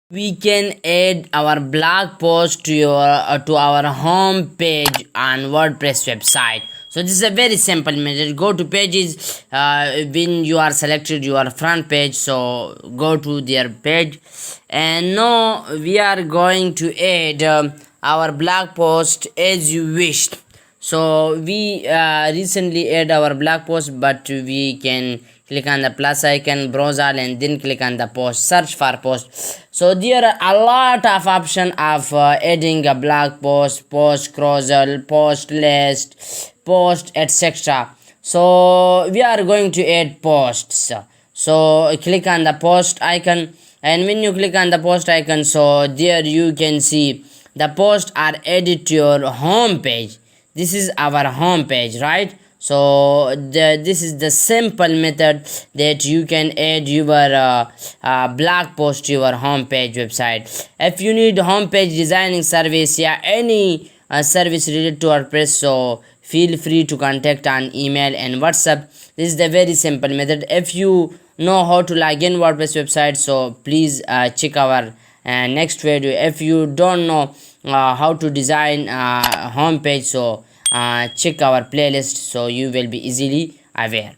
we can add our blog post to our home page on WordPress website. So this is a very simple method. Go to pages. When you are selected your front page, so go to their page, and now we are going to add our blog post as you wished. So we recently add our blog post, but we can click on the plus icon, browse all, and then click on the post, search for post. So there are a lot of option of adding a blog post, post carousel, post list, post, etc. So we are going to add posts. So click on the post icon, and when you click on the post icon, so there you can see the posts are added to your home page. This is our home page, right? So this is the simple method that you can add your blog post to your home page website. If you need home page designing service, yeah, any service related to WordPress, so feel free to contact on email and WhatsApp. This is the very simple method. If you know how to log in WordPress website, so please check our next video. If you don't know how to design home page, so check our playlist, so you will be easily aware.